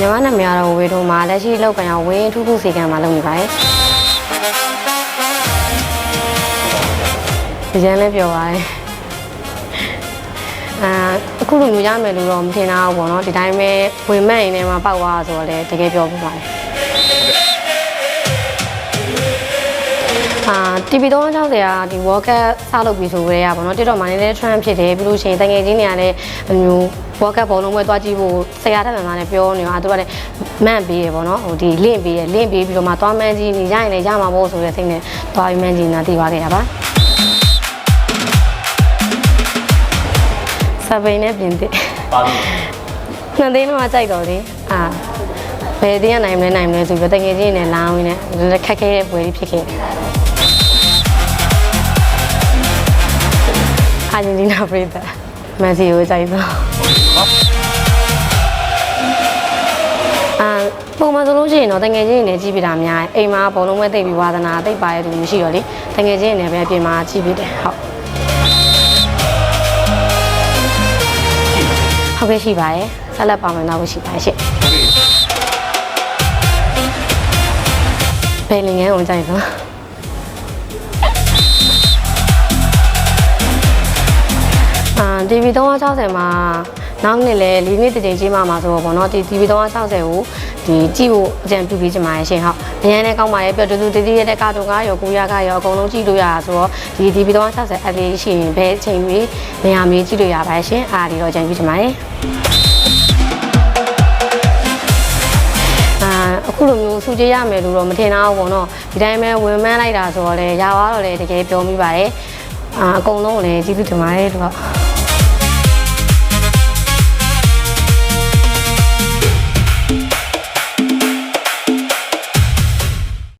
ညီမနာမည်ကတော့ဝေတို့မှာလက်ရှိလောက်ကန်အောင်ဝင်းထူးထူးစီကံမှာလုပ်နေပါတယ်ဒီကျန်းလေးပြောပါရဲ့အခုလိုမျိုးရမယ်လို့တော့မထင်တာဘူးပေါ့နော်ဒီတိုင်းပဲဝင်မဲ့ရင်လည်းမပေါက်သွားဆိုတော့လေတကယ်ပြောပြပါတယ်TV 360ကဒီ World Cup စလုပ်ပြီးဆိုကြရပါတော့ TikTok မှာလည်း trend ဖြစ်တယ်ပြီးလို့ရှိရင်တငယ်ချင်းတွေကလည်းမျိုး World Cup ဘောလုံးပွဲသွားကြည့်ဖို့ဆရာတက်မှန်မှလည်းပြောနေတော့သူကလည်းမန့်ပေးရပေါ့နော်ဟိုဒီ link ပေးပြီးတော့မှသွားမှန်းကြီးနေရရင်လည်းရမှာပေါ့ဆိုတဲ့စိတ်နဲ့သွားပြီးမှန်းကြီးနာသိသွားခဲ့တာပါစပိန်နဲ့ပြင်သစ်ပါပြီနှစ်သိန်းတော့ကြိုက်တော့လေဘယ်တင်းကနိုင်မလဲဆိုပြီးတငယ်ချင်းနဲ့လောင်းရင်းနဲ့ခက်ခဲတဲ့ပွဲကြီးဖြစ်ခဲ့အာဂျင်တီးနားပြည်သက်မက်ဆီကိုကြိုက်တော့ပုံမှန်ဆိုလို့ရှိရင်တော့တငယ်ချင်းတွေနဲ့ကြည့်ပြတာများအိမ်မှာဘောလုံးပွဲသိပ်ပြီးဝါသနာသိပ်ပါရတဲ့သူမရှိတော့လေတငယ်ချင်းတွေနဲ့ပဲအပြင်မှာကြည့်ပြတယ်ဟုတ်ကဲ့ရှိပါရဲ့ဆက်လက်ပါမယ်တော့ရှိပါရဲ့ရှင့်ဘယ်လင်ငယ်အောင်ကြိုက်တော့TV 360မှာနောက်နှစ်လဲ၄နှစ်တကြိမ်ကြီးမှာဆိုတော့ဗောနော်ဒီ TV 360ကိုဒီကြည့်ဖို့အကြံပြုပေးချင်ပါတယ်ရှင်ဟုတ်အရင်နဲ့ကောင်းပါရဲ့ပြတူတည်ရတဲ့ကာတွန်ကရောကိုရကရောအကုန်လုံးကြည့်လို့ရတာဆိုတော့ဒီ TV 360 app လေးရှိရင်ဘယ်အချိန်တွေနေရာမျိုးကြည့်လို့ရပါရှင်အားဒီတော့အကြံပြုချင်ပါတယ်အခုလိုမျိုးစူးကြရမယ်လို့တော့မထင်တော့ဘူးဗောနော်ဒီတိုင်းပဲဝင်မှန်းလိုက်တာဆိုတော့လေရသွားတော့လေတကယ်ပြောမိပါတယ်အကုန်လုံးလည်းကျေးဇူးတင်ပါတယ်လို့